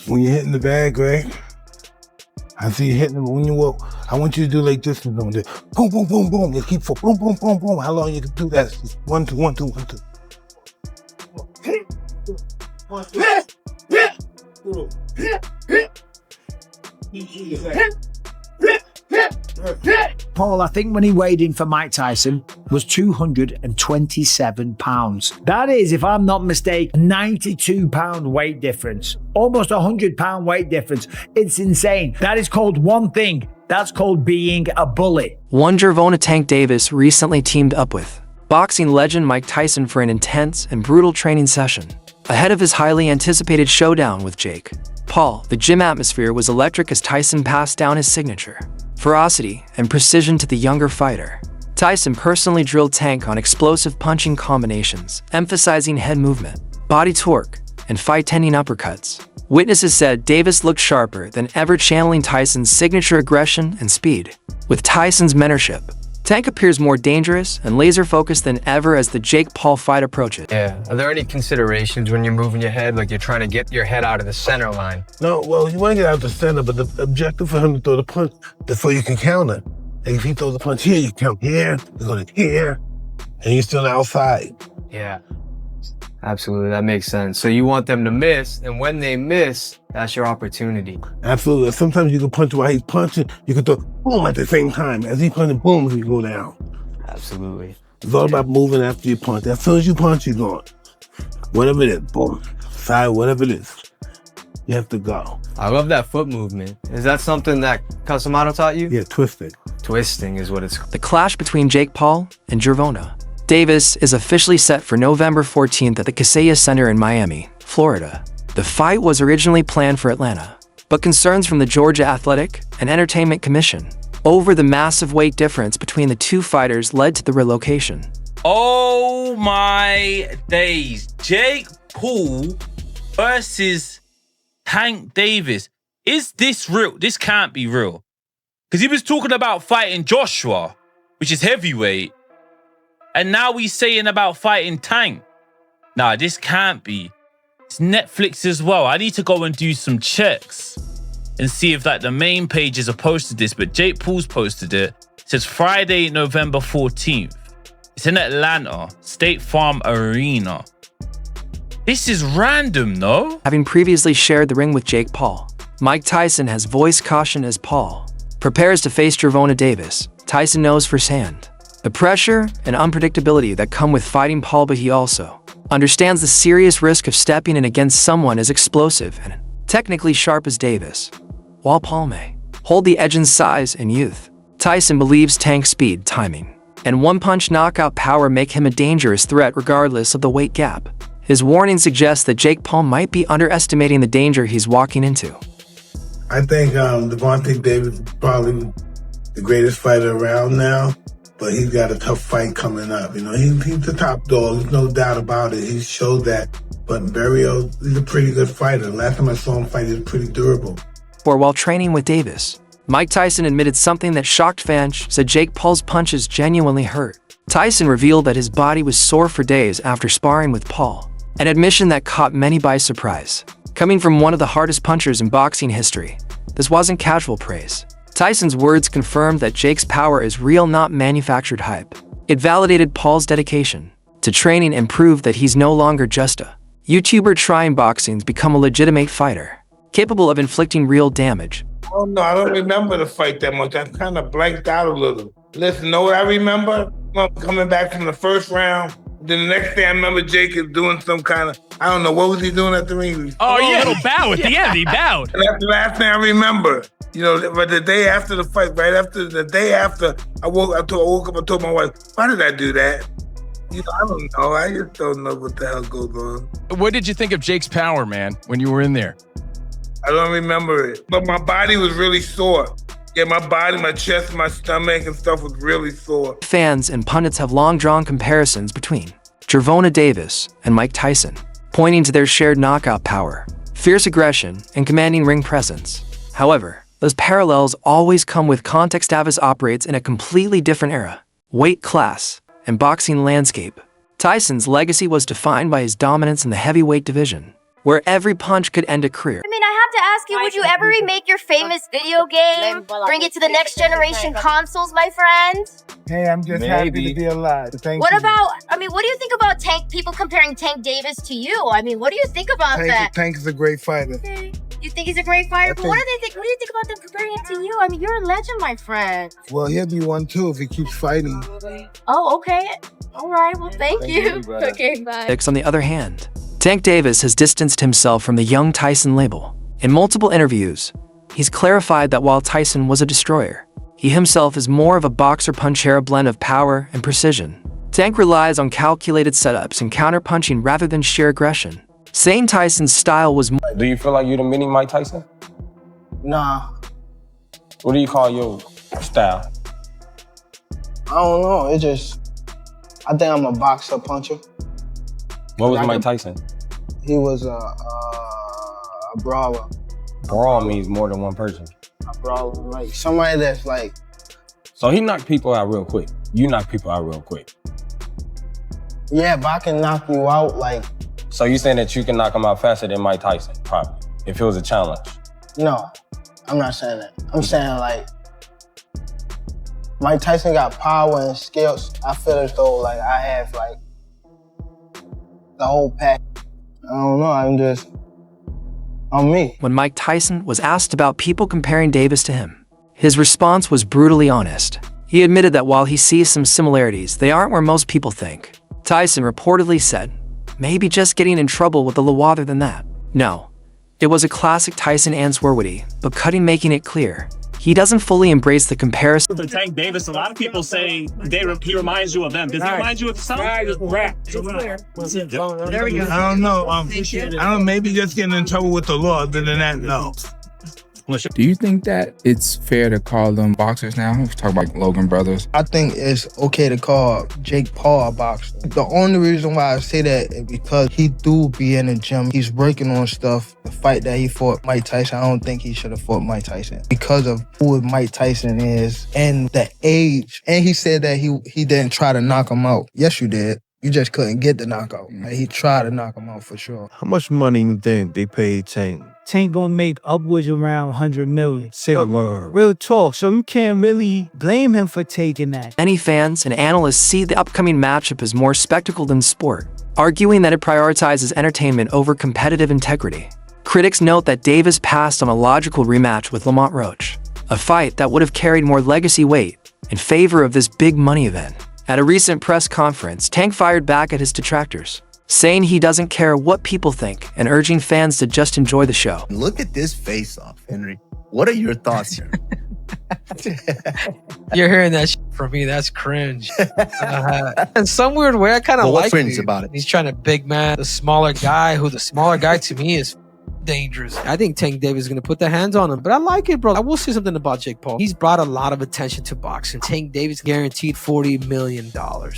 When you're hitting the bag, right? I see you hitting it. When you walk, I want you to do like this. And boom, boom, boom, boom. You keep for boom, boom, boom, boom. How long you can do that? Just 1, 2, 1, 2, 1, 2. Paul, I think when he weighed in for Mike Tyson was 227 pounds. That is, if I'm not mistaken, a 92 pound weight difference. Almost a 100 pound weight difference. It's insane. That is called one thing. That's called being a bully. One Gervonta Tank Davis recently teamed up with boxing legend Mike Tyson for an intense and brutal training session. Ahead of his highly anticipated showdown with Jake Paul, the gym atmosphere was electric as Tyson passed down his signature ferocity and precision to the younger fighter. Tyson personally drilled Tank on explosive punching combinations, emphasizing head movement, body torque, and fight-ending uppercuts. Witnesses said Davis looked sharper than ever, channeling Tyson's signature aggression and speed. With Tyson's mentorship, Tank appears more dangerous and laser-focused than ever as the Jake Paul fight approaches. Yeah. Are there any considerations when you're moving your head, like you're trying to get your head out of the center line? No, well, you want to get out the center, but the objective for him to throw the punch is so you can counter. And if he throws the punch here, you count here, you go to here, and you're still outside. Yeah. Absolutely, that makes sense. So you want them to miss, and when they miss, that's your opportunity. Absolutely. Sometimes you can punch while he's punching. You can throw boom at the same time. As he's punching, boom, you go down. Absolutely. It's all about moving after you punch. As soon as you punch, you're going. Whatever it is, boom, side, whatever it is, you have to go. I love that foot movement. Is that something that Casamado taught you? Yeah, twisting. Twisting is what it's called. The clash between Jake Paul and Gervonta Davis is officially set for November 14th at the Casella Center in Miami, Florida. The fight was originally planned for Atlanta, but concerns from the Georgia Athletic and Entertainment Commission over the massive weight difference between the two fighters led to the relocation. Oh my days. Jake Paul versus Tank Davis. Is this real? This can't be real. Because he was talking about fighting Joshua, which is heavyweight. And now he's saying about fighting Tank. Nah, this can't be. It's Netflix as well. I need to go and do some checks and see if like the main pages have posted this. But Jake Paul's posted it. It says Friday, November 14th. It's in Atlanta, State Farm Arena. This is random, no? Having previously shared the ring with Jake Paul, Mike Tyson has voiced caution as Paul prepares to face Gervonta Davis. Tyson knows firsthand the pressure and unpredictability that come with fighting Paul, but he also understands the serious risk of stepping in against someone as explosive and technically sharp as Davis. While Paul may hold the edge in size and youth, Tyson believes Tank's speed, timing, and one-punch knockout power make him a dangerous threat regardless of the weight gap. His warning suggests that Jake Paul might be underestimating the danger he's walking into. I think Gervonta Davis is probably the greatest fighter around now. But he's got a tough fight coming up. You know, he's the top dog. There's no doubt about it. He showed that. But Barrio, he's a pretty good fighter. Last time I saw him fight, he was pretty durable. Or while training with Davis, Mike Tyson admitted something that shocked fans, said Jake Paul's punches genuinely hurt. Tyson revealed that his body was sore for days after sparring with Paul, an admission that caught many by surprise. Coming from one of the hardest punchers in boxing history, this wasn't casual praise. Tyson's words confirmed that Jake's power is real, not manufactured hype. It validated Paul's dedication to training and proved that he's no longer just a YouTuber trying boxing to become a legitimate fighter, capable of inflicting real damage. Oh no, I don't remember the fight that much. I kind of blanked out a little. Listen, know what I remember? Coming back from the first round. Then the next day I remember Jake is doing some kind of, I don't know, what was he doing at the ring? Oh yeah, a little bow at the end, he bowed. And that's the last thing I remember. You know, but the day after the fight, right after the day after, I woke up and told my wife, why did I do that? You know, I don't know. I just don't know what the hell goes on. What did you think of Jake's power, man, when you were in there? I don't remember it. But my body was really sore. Yeah, my body, my chest, my stomach and stuff was really sore. Fans and pundits have long drawn comparisons between Gervonta Davis and Mike Tyson, pointing to their shared knockout power, fierce aggression, and commanding ring presence. However, those parallels always come with context. Davis operates in a completely different era, weight class, and boxing landscape. Tyson's legacy was defined by his dominance in the heavyweight division, where every punch could end a career. I mean, I have to ask you, would you ever remake your famous video game? Bring it to the next generation consoles, my friend? Hey, I'm just happy to be alive. Thank What you. about, I mean, what do you think about people comparing Tank Davis to you? I mean, what do you think about that? Tank is a great fighter. Okay. You think he's a great fighter? But what do they think? What do you think about them comparing him to you? I mean, you're a legend, my friend. Well, he'll be one too if he keeps fighting. Oh, okay. All right. Well, thank you. Okay, bye. On the other hand, Tank Davis has distanced himself from the young Tyson label. In multiple interviews, he's clarified that while Tyson was a destroyer, he himself is more of a boxer-punchera blend of power and precision. Tank relies on calculated setups and counter-punching rather than sheer aggression, saying Tyson's style was more. Do you feel like you're the mini Mike Tyson? Nah, What do you call your style? I don't know. I think I'm a boxer puncher. What was Mike Tyson? He was a brawler. Brawl means more than one person. A brawler, like somebody that's like, So he knocked people out real quick. You knock people out real quick. yeah, but I can knock you out like, So you saying that you can knock him out faster than Mike Tyson, probably, if it was a challenge. no, I'm not saying that. I'm saying like, Mike Tyson got power and skills. I feel as though like I have like the whole pack. I don't know, I'm me. When Mike Tyson was asked about people comparing Davis to him, his response was brutally honest. He admitted that while he sees some similarities, they aren't where most people think. Tyson reportedly said, maybe just getting in trouble with the law other than that. No, it was a classic Tyson answer witty, but Cutting making it clear he doesn't fully embrace the comparison. For Tank Davis, a lot of people say he reminds you of them. Does he remind you of some? There we go. I don't know. Maybe just getting in trouble with the law. Other than that, no. Do you think that it's fair to call them boxers now? Let's talk about Logan Brothers. I think it's okay to call Jake Paul a boxer. The only reason why I say that is because he do be in the gym. He's working on stuff. The fight that he fought Mike Tyson, I don't think he should have fought Mike Tyson because of who Mike Tyson is and the age. And he said that he didn't try to knock him out. Yes, you did. You just couldn't get the knockout. Like, he tried to knock him out for sure. How much money you think they paid Tank? Tank gonna make upwards around 100 million. Say a word. Real talk, so you can't really blame him for taking that. Many fans and analysts see the upcoming matchup as more spectacle than sport, arguing that it prioritizes entertainment over competitive integrity. Critics note that Davis passed on a logical rematch with Lamont Roach, a fight that would have carried more legacy weight in favor of this big money event. At a recent press conference, Tank fired back at his detractors, saying he doesn't care what people think and urging fans to just enjoy the show. Look at this face-off, Henry. What are your thoughts here? You're hearing that from me. That's cringe. In some weird way, I kind of like cringe about it? He's trying to big man the smaller guy, who the smaller guy to me is dangerous. I think Tank Davis is going to put the hands on him, but I like it, bro. I will say something about Jake Paul. He's brought a lot of attention to boxing. Tank Davis guaranteed $40 million.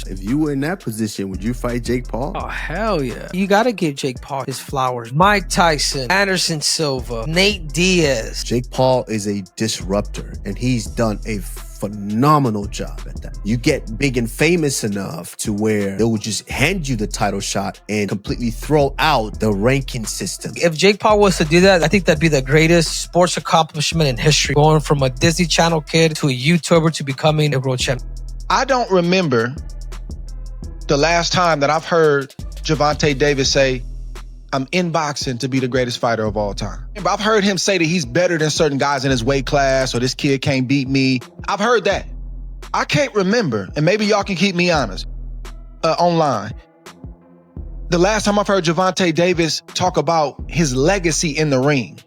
If you were in that position, would you fight Jake Paul? Oh, hell yeah. You got to give Jake Paul his flowers. Mike Tyson, Anderson Silva, Nate Diaz. Jake Paul is a disruptor, and he's done a phenomenal job at that. You get big and famous enough to where they will just hand you the title shot and completely throw out the ranking system. If Jake Paul was to do that, I think that'd be the greatest sports accomplishment in history. Going from a Disney Channel kid to a YouTuber to becoming a world champion. I don't remember the last time that I've heard Gervonta Davis say, I'm in boxing to be the greatest fighter of all time. I've heard him say that he's better than certain guys in his weight class, or this kid can't beat me. I've heard that. I can't remember, and maybe y'all can keep me honest online. The last time I've heard Gervonta Davis talk about his legacy in the ring.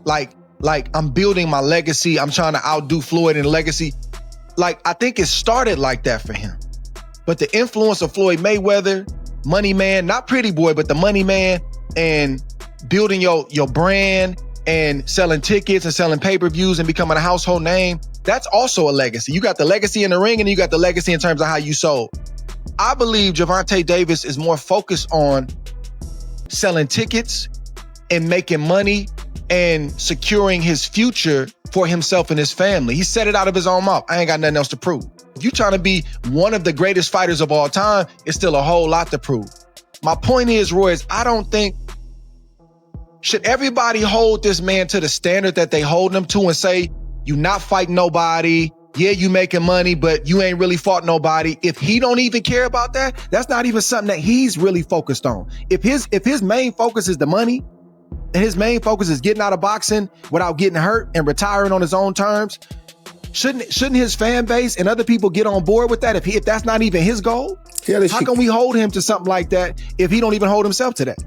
Like I'm building my legacy. I'm trying to outdo Floyd in legacy. Like, I think it started like that for him. But the influence of Floyd Mayweather, Money Man, not Pretty Boy, but the Money Man, and building your brand and selling tickets and selling pay-per-views and becoming a household name, that's also a legacy. You got the legacy in the ring and you got the legacy in terms of how you sold. I believe Gervonta Davis is more focused on selling tickets and making money and securing his future for himself and his family. He said it out of his own mouth. I ain't got nothing else to prove. If you're trying to be one of the greatest fighters of all time, it's still a whole lot to prove. My point is, Roy, I don't think Should everybody hold this man to the standard that they hold him to and say, you not fighting nobody, yeah, you making money, but you ain't really fought nobody? If he don't even care about that, that's not even something that he's really focused on. If his main focus is the money, and his main focus is getting out of boxing without getting hurt and retiring on his own terms, shouldn't his fan base and other people get on board with that if that's not even his goal? How can we hold him to something like that if he don't even hold himself to that?